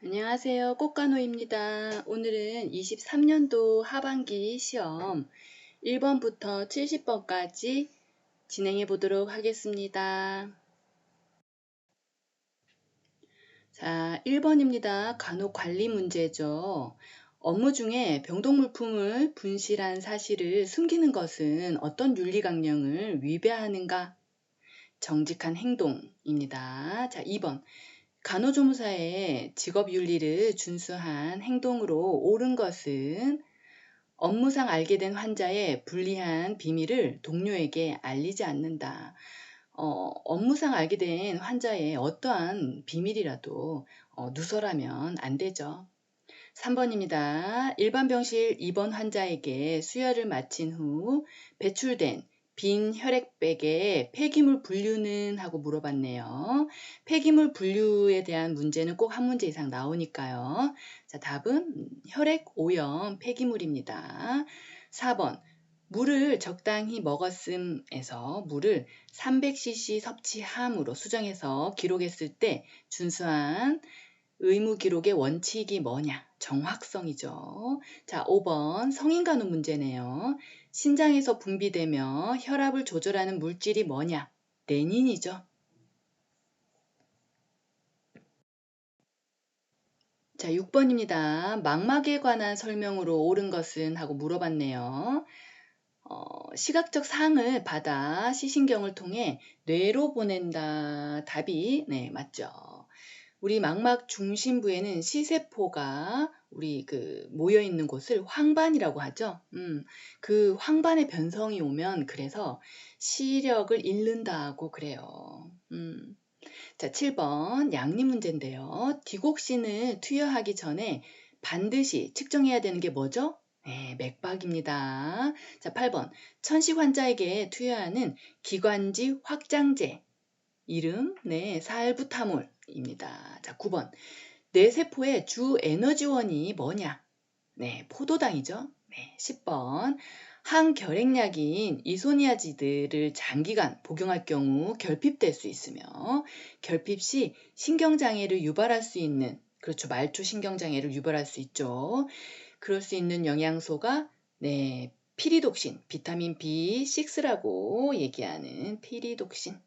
안녕하세요. 꽃간호입니다. 오늘은 23년도 하반기 시험 1번부터 70번까지 진행해 보도록 하겠습니다. 자, 1번입니다. 간호관리 문제죠. 업무 중에 병동물품을 분실한 사실을 숨기는 것은 어떤 윤리강령을 위배하는가? 정직한 행동입니다. 자, 2번. 간호조무사의 직업윤리를 준수한 행동으로 옳은 것은 업무상 알게 된 환자의 불리한 비밀을 동료에게 알리지 않는다. 업무상 알게 된 환자의 어떠한 비밀이라도 누설하면 안 되죠. 3번입니다. 일반 병실 입원 환자에게 수혈을 마친 후 배출된 빈 혈액백에 폐기물 분류는 하고 물어봤네요. 폐기물 분류에 대한 문제는 꼭 한 문제 이상 나오니까요. 자, 답은 혈액 오염 폐기물입니다. 4번. 물을 적당히 먹었음에서 물을 300cc 섭취함으로 수정해서 기록했을 때 준수한 의무 기록의 원칙이 뭐냐? 정확성이죠. 자, 5번 성인 간호 문제네요. 신장에서 분비되며 혈압을 조절하는 물질이 뭐냐? 레닌이죠. 자, 6번입니다. 망막에 관한 설명으로 옳은 것은 하고 물어봤네요. 시각적 상을 받아 시신경을 통해 뇌로 보낸다. 답이 네, 맞죠. 우리 망막 중심부에는 시세포가 우리 모여 있는 곳을 황반이라고 하죠. 그 황반의 변성이 오면 그래서 시력을 잃는다고 그래요. 자, 7번 양립 문제인데요. 디곡신을 투여하기 전에 반드시 측정해야 되는 게 뭐죠? 네, 맥박입니다. 자, 8번 천식 환자에게 투여하는 기관지 확장제 이름, 네, 살부타몰입니다. 자, 9번. 뇌세포의 주 에너지원이 뭐냐? 네, 포도당이죠. 네, 10번. 항결핵약인 이소니아지드를 장기간 복용할 경우 결핍될 수 있으며 결핍 시 신경장애를 유발할 수 있는 그렇죠. 말초 신경장애를 유발할 수 있죠. 그럴 수 있는 영양소가 네, 피리독신, 비타민 B6라고 얘기하는 피리독신.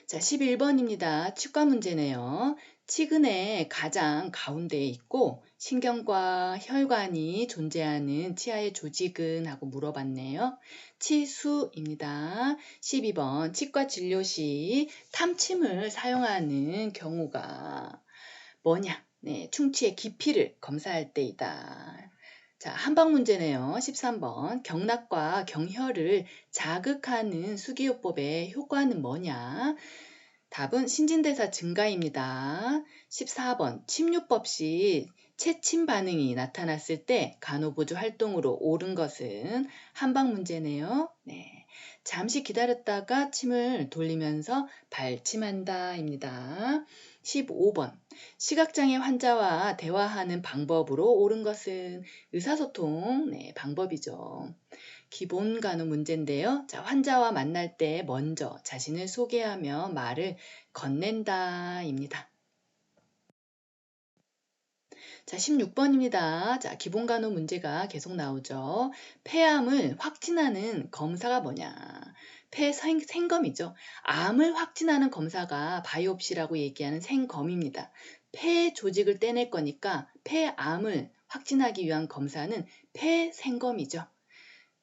자, 11번입니다. 치과 문제네요. 치근의 가장 가운데에 있고 신경과 혈관이 존재하는 치아의 조직은 하고 물어봤네요. 치수입니다. 12번 치과 진료 시 탐침을 사용하는 경우가 뭐냐? 네, 충치의 깊이를 검사할 때이다. 자, 한방 문제네요. 13번 경락과 경혈을 자극하는 수기요법의 효과는 뭐냐? 답은 신진대사 증가입니다. 14번 침요법 시 체침 반응이 나타났을 때 간호보조 활동으로 옳은 것은 한방 문제네요. 네, 잠시 기다렸다가 침을 돌리면서 발침한다입니다. 15번 시각장애 환자와 대화하는 방법으로 옳은 것은 의사소통 네, 방법이죠. 기본 간호 문제인데요. 자, 환자와 만날 때 먼저 자신을 소개하며 말을 건넨다입니다. 자, 16번입니다. 자, 기본 간호 문제가 계속 나오죠. 폐암을 확진하는 검사가 뭐냐? 폐 생검이죠. 암을 확진하는 검사가 바이옵시라고 얘기하는 생검입니다. 폐 조직을 떼낼 거니까 폐암을 확진하기 위한 검사는 폐생검이죠.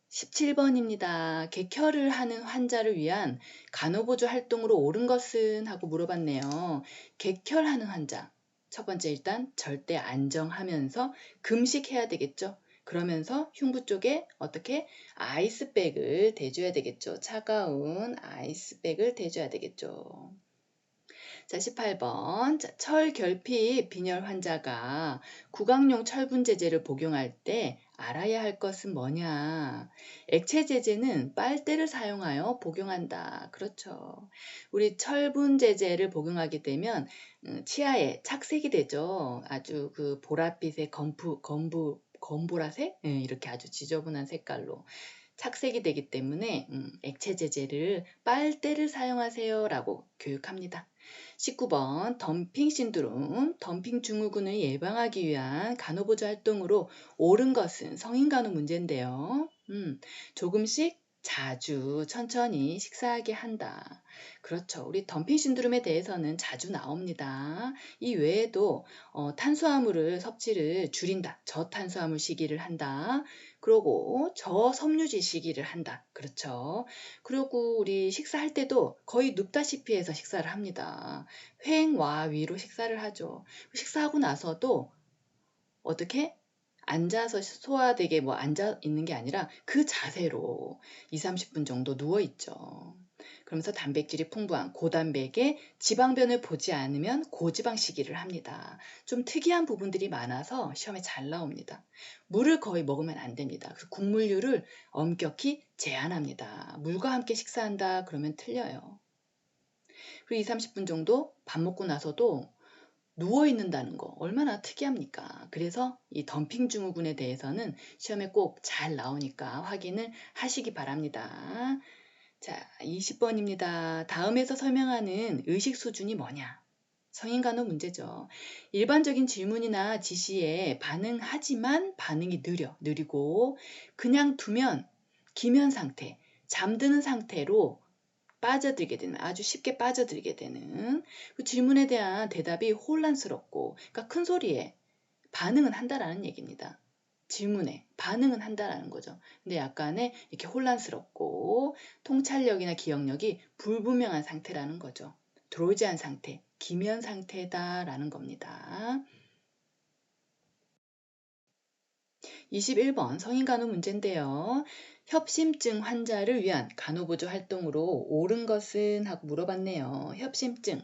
17번입니다. 객혈을 하는 환자를 위한 간호보조 활동으로 옳은 것은 하고 물어봤네요. 객혈하는 환자. 첫 번째 일단 절대 안정하면서 금식해야 되겠죠. 그러면서 흉부 쪽에 어떻게 아이스백을 대줘야 되겠죠. 차가운 아이스백을 대줘야 되겠죠. 자, 18번. 자, 철결핍 빈혈 환자가 구강용 철분제제를 복용할 때 알아야 할 것은 뭐냐? 액체제제는 빨대를 사용하여 복용한다. 그렇죠. 우리 철분제제를 복용하게 되면 치아에 착색이 되죠. 아주 보랏빛의 검보라색? 이렇게 아주 지저분한 색깔로. 착색이 되기 때문에 액체 제제를 빨대를 사용하세요라고 교육합니다. 19번 덤핑 신드롬, 덤핑 증후군을 예방하기 위한 간호보조 활동으로 옳은 것은 성인 간호 문제인데요. 조금씩 자주 천천히 식사하게 한다. 그렇죠. 우리 덤핑 신드롬에 대해서는 자주 나옵니다. 이 외에도 탄수화물을 섭취를 줄인다. 저탄수화물 시기를 한다. 그리고 저섬유질 시기를 한다. 그렇죠. 그리고 우리 식사할 때도 거의 눕다시피 해서 식사를 합니다. 횡와 위로 식사를 하죠. 식사하고 나서도 어떻게? 앉아서 소화되게 앉아 있는 게 아니라 그 자세로 2, 30분 정도 누워 있죠. 그러면서 단백질이 풍부한 고단백의 지방변을 보지 않으면 고지방 시기를 합니다. 좀 특이한 부분들이 많아서 시험에 잘 나옵니다. 물을 거의 먹으면 안 됩니다. 그래서 국물류를 엄격히 제한합니다. 물과 함께 식사한다 그러면 틀려요. 그리고 2, 30분 정도 밥 먹고 나서도 누워 있는다는 거 얼마나 특이합니까? 그래서 이 덤핑 증후군에 대해서는 시험에 꼭 잘 나오니까 확인을 하시기 바랍니다. 자, 20번입니다. 다음에서 설명하는 의식 수준이 뭐냐? 성인 간호 문제죠. 일반적인 질문이나 지시에 반응하지만 반응이 느리고 그냥 두면 기면 상태, 잠드는 상태로 빠져들게 되는, 아주 쉽게 빠져들게 되는 그 질문에 대한 대답이 혼란스럽고, 그러니까 큰 소리에 반응은 한다라는 얘기입니다. 질문에 반응은 한다라는 거죠. 근데 약간의 이렇게 혼란스럽고 통찰력이나 기억력이 불분명한 상태라는 거죠. 드로우지한 상태, 기면 상태다라는 겁니다. 21번 성인 간호 문제인데요. 협심증 환자를 위한 간호보조 활동으로 옳은 것은 하고 물어봤네요. 협심증,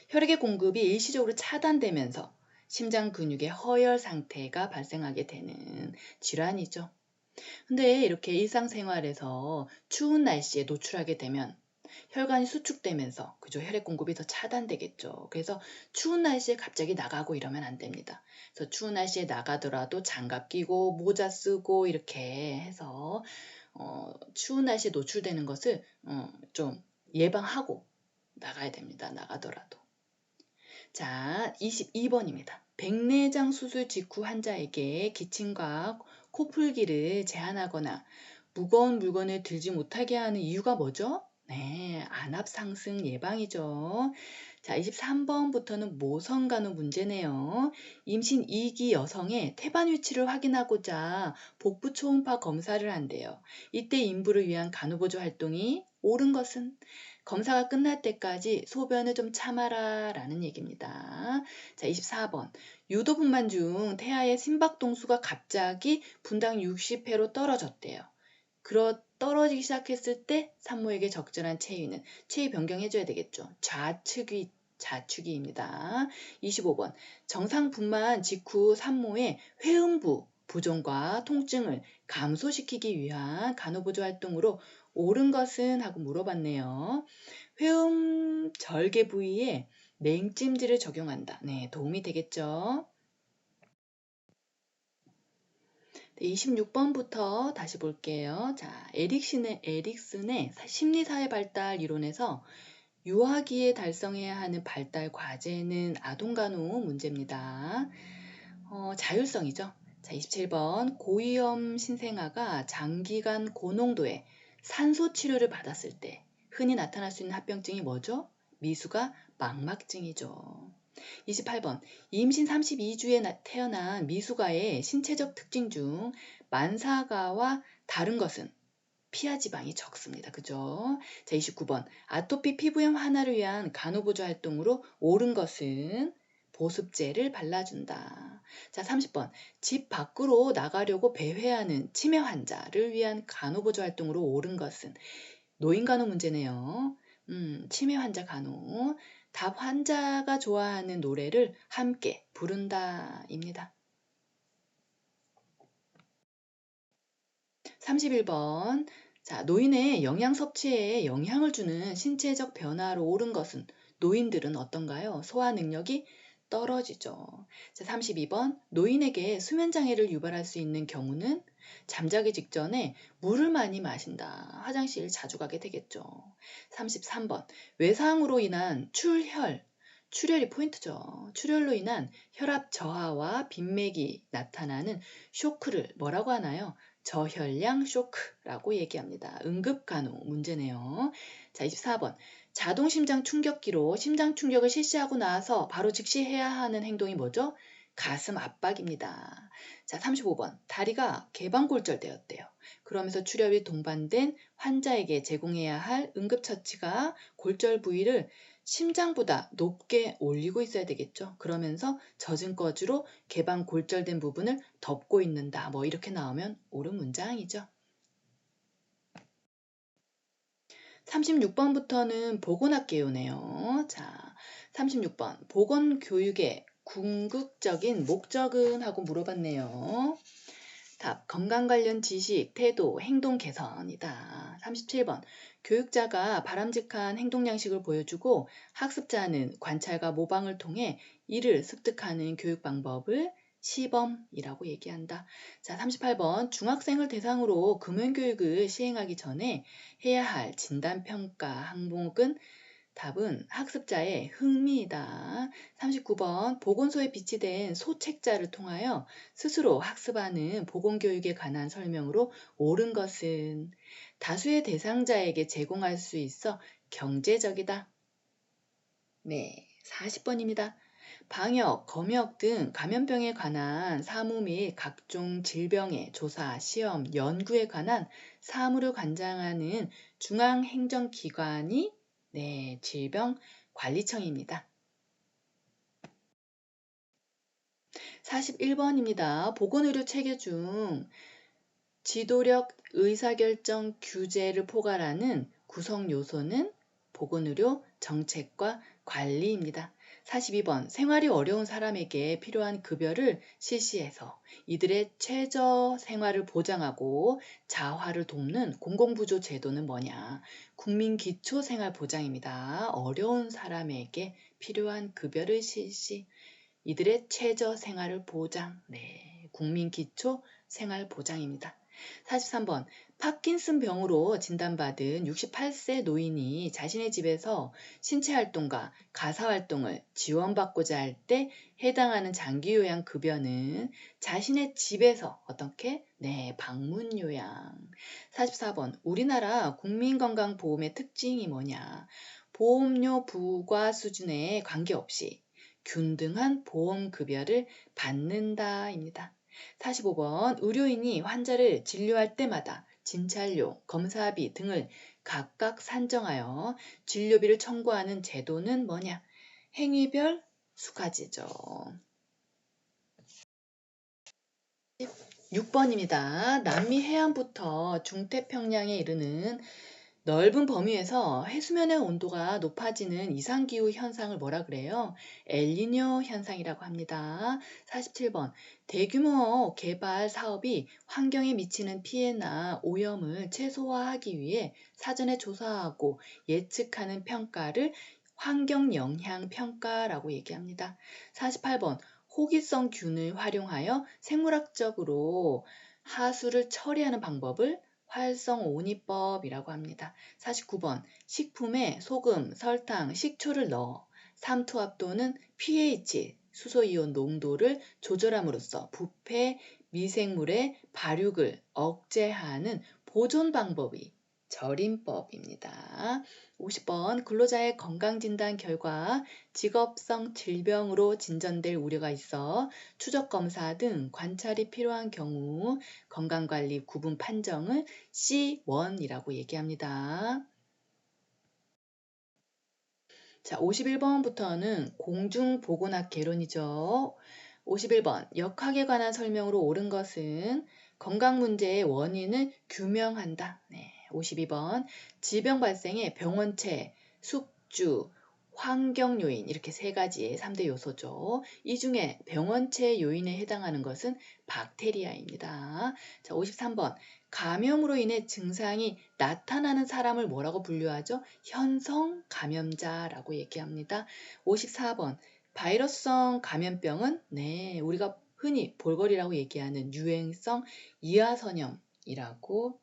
혈액의 공급이 일시적으로 차단되면서 심장 근육의 허열 상태가 발생하게 되는 질환이죠. 근데 이렇게 일상생활에서 추운 날씨에 노출하게 되면 혈관이 수축되면서 그죠, 혈액 공급이 더 차단되겠죠. 그래서 추운 날씨에 갑자기 나가고 이러면 안 됩니다. 그래서 추운 날씨에 나가더라도 장갑 끼고 모자 쓰고 이렇게 해서 추운 날씨에 노출되는 것을 좀 예방하고 나가야 됩니다. 나가더라도. 자, 22번입니다. 백내장 수술 직후 환자에게 기침과 코풀기를 제한하거나 무거운 물건을 들지 못하게 하는 이유가 뭐죠? 네, 안압 상승 예방이죠. 자, 23번부터는 모성간호 문제네요. 임신 2기 여성의 태반 위치를 확인하고자 복부 초음파 검사를 한대요. 이때 인부를 위한 간호보조 활동이 옳은 것은 검사가 끝날 때까지 소변을 좀 참아라 라는 얘기입니다. 자, 24번. 유도분만 중 태아의 심박동수가 갑자기 분당 60회로 떨어졌대요. 떨어지기 시작했을 때 산모에게 적절한 체위는 체위 변경해줘야 되겠죠. 좌축위입니다. 25번. 정상 분만 직후 산모의 회음부 부종과 통증을 감소시키기 위한 간호보조 활동으로 옳은 것은 하고 물어봤네요. 회음 절개 부위에 냉찜질을 적용한다. 네, 도움이 되겠죠. 26번부터 다시 볼게요. 자, 에릭슨의 심리사회 발달 이론에서 유아기에 달성해야 하는 발달 과제는 아동간호 문제입니다. 자율성이죠. 자, 27번 고위험 신생아가 장기간 고농도의 산소 치료를 받았을 때 흔히 나타날 수 있는 합병증이 뭐죠? 미수가 망막증이죠. 28번 임신 32주에 태어난 미숙아의 신체적 특징 중 만사가와 다른 것은 피하 지방이 적습니다. 그죠? 자, 29번 아토피 피부염 완화를 위한 간호보조 활동으로 옳은 것은 보습제를 발라준다. 자, 30번 집 밖으로 나가려고 배회하는 치매 환자를 위한 간호보조 활동으로 옳은 것은 노인간호 문제네요. 치매 환자 간호. 답 환자가 좋아하는 노래를 함께 부른다입니다. 31번. 자, 노인의 영양 섭취에 영향을 주는 신체적 변화로 옳은 것은 노인들은 어떤가요? 소화 능력이 떨어지죠. 자, 32번 노인에게 수면장애를 유발할 수 있는 경우는 잠자기 직전에 물을 많이 마신다. 화장실 자주 가게 되겠죠. 33번 외상으로 인한 출혈이 포인트죠. 출혈로 인한 혈압 저하와 빈맥이 나타나는 쇼크를 뭐라고 하나요? 저혈량 쇼크라고 얘기합니다. 응급간호 문제네요. 자, 24번 자동심장 충격기로 심장 충격을 실시하고 나서 바로 즉시 해야 하는 행동이 뭐죠? 가슴 압박입니다. 자, 35번 다리가 개방골절되었대요. 그러면서 출혈이 동반된 환자에게 제공해야 할 응급처치가 골절 부위를 심장보다 높게 올리고 있어야 되겠죠. 그러면서 젖은 거즈로 개방 골절된 부분을 덮고 있는다. 뭐 이렇게 나오면 옳은 문장이죠. 36번부터는 보건학개요네요. 자, 36번 보건교육의 궁극적인 목적은? 하고 물어봤네요. 답, 건강 관련 지식, 태도, 행동 개선이다. 37번, 교육자가 바람직한 행동 양식을 보여주고 학습자는 관찰과 모방을 통해 이를 습득하는 교육 방법을 시범이라고 얘기한다. 자, 38번, 중학생을 대상으로 금연교육을 시행하기 전에 해야 할 진단평가 항목은 답은 학습자의 흥미이다. 39번 보건소에 비치된 소책자를 통하여 스스로 학습하는 보건교육에 관한 설명으로 옳은 것은 다수의 대상자에게 제공할 수 있어 경제적이다. 네, 40번입니다. 방역, 검역 등 감염병에 관한 사무 및 각종 질병의 조사, 시험, 연구에 관한 사무를 관장하는 중앙행정기관이 네, 질병관리청입니다. 41번입니다. 보건의료 체계 중 지도력 의사결정 규제를 포괄하는 구성 요소는 보건의료 정책과 관리입니다. 42번 생활이 어려운 사람에게 필요한 급여를 실시해서 이들의 최저 생활을 보장하고 자활을 돕는 공공부조 제도는 뭐냐? 국민기초생활보장입니다. 어려운 사람에게 필요한 급여를 실시, 이들의 최저 생활을 보장, 네, 국민기초생활보장입니다. 43번 파킨슨 병으로 진단받은 68세 노인이 자신의 집에서 신체활동과 가사활동을 지원받고자 할 때 해당하는 장기요양 급여는 자신의 집에서 어떻게? 네, 방문요양. 44번 우리나라 국민건강보험의 특징이 뭐냐? 보험료 부과 수준에 관계없이 균등한 보험급여를 받는다입니다. 45번 의료인이 환자를 진료할 때마다 진찰료, 검사비 등을 각각 산정하여 진료비를 청구하는 제도는 뭐냐? 행위별 수가제죠. 6번입니다. 남미 해안부터 중태평양에 이르는 넓은 범위에서 해수면의 온도가 높아지는 이상기후 현상을 뭐라 그래요? 엘니뇨 현상이라고 합니다. 47번 대규모 개발 사업이 환경에 미치는 피해나 오염을 최소화하기 위해 사전에 조사하고 예측하는 평가를 환경영향평가라고 얘기합니다. 48번 호기성균을 활용하여 생물학적으로 하수를 처리하는 방법을 활성온이법이라고 합니다. 49번 식품에 소금, 설탕, 식초를 넣어 삼투압 또는 pH, 수소이온 농도를 조절함으로써 부패 미생물의 발육을 억제하는 보존 방법이 절임법입니다. 50번 근로자의 건강진단 결과 직업성 질병으로 진전될 우려가 있어 추적검사 등 관찰이 필요한 경우 건강관리 구분 판정을 C1이라고 얘기합니다. 자, 51번부터는 공중보건학 개론이죠. 51번 역학에 관한 설명으로 옳은 것은 건강 문제의 원인을 규명한다. 네, 52번 질병 발생의 병원체, 숙주, 환경 요인 이렇게 세 가지의 3대 요소죠. 이 중에 병원체 요인에 해당하는 것은 박테리아입니다. 자, 53번 감염으로 인해 증상이 나타나는 사람을 뭐라고 분류하죠? 현성 감염자라고 얘기합니다. 54번 바이러스성 감염병은 우리가 흔히 볼거리라고 얘기하는 유행성 이하선염이라고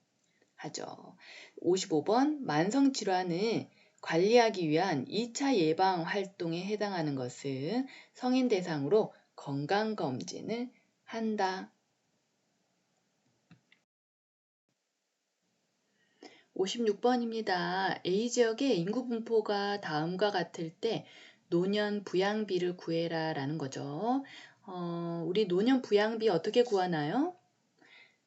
하죠. 55번 만성질환을 관리하기 위한 2차 예방 활동에 해당하는 것은 성인 대상으로 건강검진을 한다. 56번입니다. A지역의 인구 분포가 다음과 같을 때 노년 부양비를 구해라 라는 거죠. 우리 노년 부양비 어떻게 구하나요?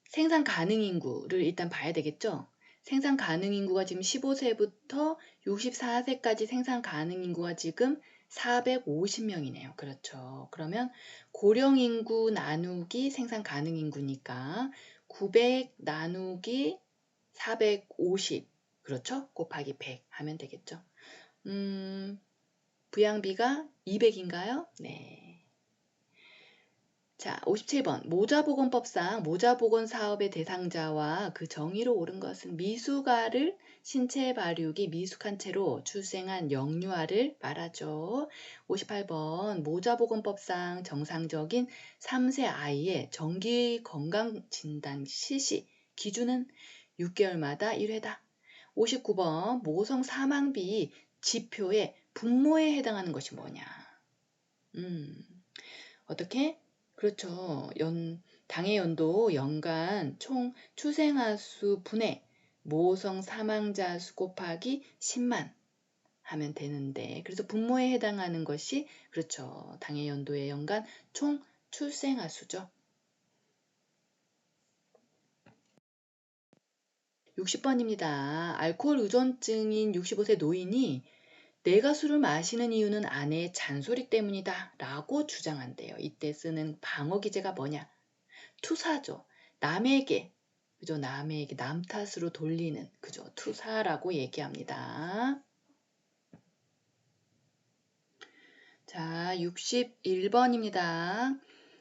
생산 가능 인구를 일단 봐야 되겠죠. 생산 가능 인구가 지금 15세부터 64세까지 생산 가능 인구가 지금 450명이네요. 그렇죠. 그러면 고령 인구 나누기 생산 가능 인구니까 900 나누기 450 그렇죠? 곱하기 100 하면 되겠죠. 부양비가 200인가요? 네. 자, 57번. 모자보건법상 모자보건 사업의 대상자와 그 정의로 옳은 것은 미숙아를 신체 발육이 미숙한 채로 출생한 영유아를 말하죠. 58번. 모자보건법상 정상적인 3세 아이의 정기 건강진단 실시 기준은 6개월마다 1회다. 59번. 모성 사망비 지표의 분모에 해당하는 것이 뭐냐? 어떻게? 그렇죠. 당해 연도 연간 총 출생아 수 분의 모성 사망자 수 곱하기 10만 하면 되는데 그래서 분모에 해당하는 것이 그렇죠. 당해 연도의 연간 총 출생아 수죠. 60번입니다. 알코올 의존증인 65세 노인이 내가 술을 마시는 이유는 아내의 잔소리 때문이다 라고 주장한대요. 이때 쓰는 방어 기제가 뭐냐? 투사죠. 남에게, 그죠? 남에게 남 탓으로 돌리는, 그죠? 투사라고 얘기합니다. 자, 61번입니다.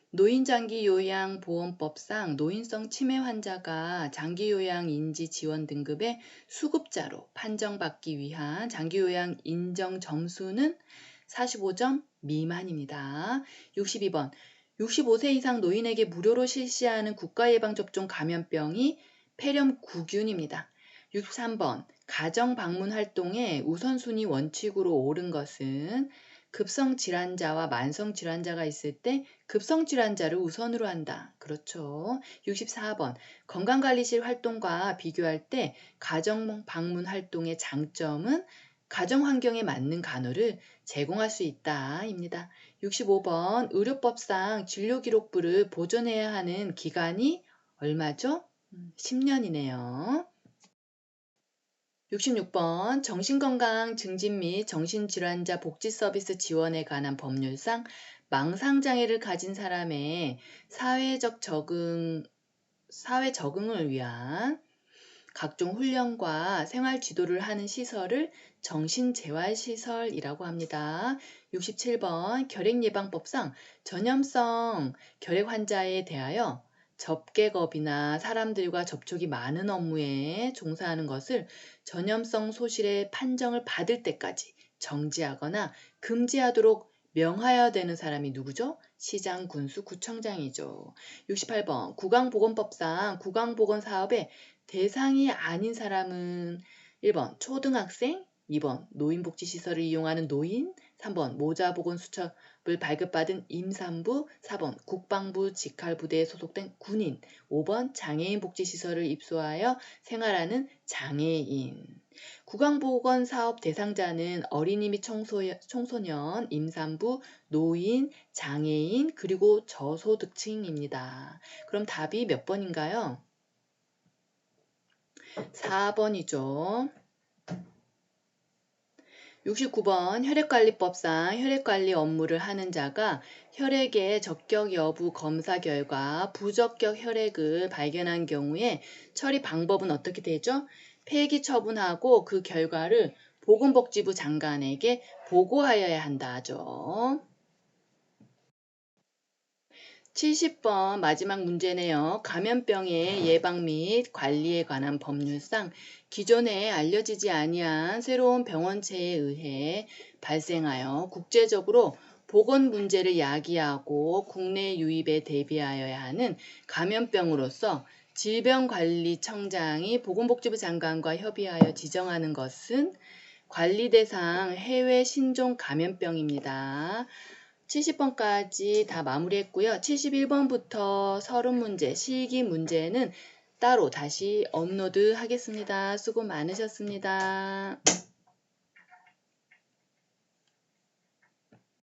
노인장기요양보험법상 노인성 치매 환자가 장기요양 인지 지원 등급의 수급자로 판정받기 위한 장기요양 인정 점수는 45점 미만입니다. 62번. 65세 이상 노인에게 무료로 실시하는 국가예방접종 감염병이 폐렴구균입니다. 63번. 가정방문 활동의 우선순위 원칙으로 옳은 것은 급성질환자와 만성질환자가 있을 때 급성질환자를 우선으로 한다. 그렇죠. 64번. 건강관리실 활동과 비교할 때 가정방문 활동의 장점은 가정환경에 맞는 간호를 제공할 수 있다. 입니다. 65번. 의료법상 진료기록부를 보존해야 하는 기간이 얼마죠? 10년이네요. 66번 정신건강 증진 및 정신질환자 복지 서비스 지원에 관한 법률상 망상장애를 가진 사람의 사회 적응을 위한 각종 훈련과 생활 지도를 하는 시설을 정신재활시설이라고 합니다. 67번 결핵예방법상 전염성 결핵 환자에 대하여 접객업이나 사람들과 접촉이 많은 업무에 종사하는 것을 전염성 소실의 판정을 받을 때까지 정지하거나 금지하도록 명하여야 되는 사람이 누구죠? 시장, 군수, 구청장이죠. 68번 구강보건법상 구강보건사업의 대상이 아닌 사람은 1번 초등학생, 2번 노인복지시설을 이용하는 노인, 3번 모자보건수첩을 발급받은 임산부, 4번 국방부 직할부대에 소속된 군인, 5번 장애인복지시설을 입소하여 생활하는 장애인. 구강보건사업 대상자는 어린이 및 청소년, 임산부, 노인, 장애인, 그리고 저소득층입니다. 그럼 답이 몇 번인가요? 4번이죠. 69번 혈액관리법상 혈액관리 업무를 하는 자가 혈액의 적격 여부 검사 결과 부적격 혈액을 발견한 경우에 처리 방법은 어떻게 되죠? 폐기 처분하고 그 결과를 보건복지부 장관에게 보고하여야 한다죠. 70번 마지막 문제네요. 감염병의 예방 및 관리에 관한 법률상 기존에 알려지지 아니한 새로운 병원체에 의해 발생하여 국제적으로 보건 문제를 야기하고 국내 유입에 대비하여야 하는 감염병으로서 질병관리청장이 보건복지부 장관과 협의하여 지정하는 것은 관리 대상 해외 신종 감염병입니다. 70번까지 다 마무리했고요. 71번부터 서론 문제, 실기 문제는 따로 다시 업로드 하겠습니다. 수고 많으셨습니다.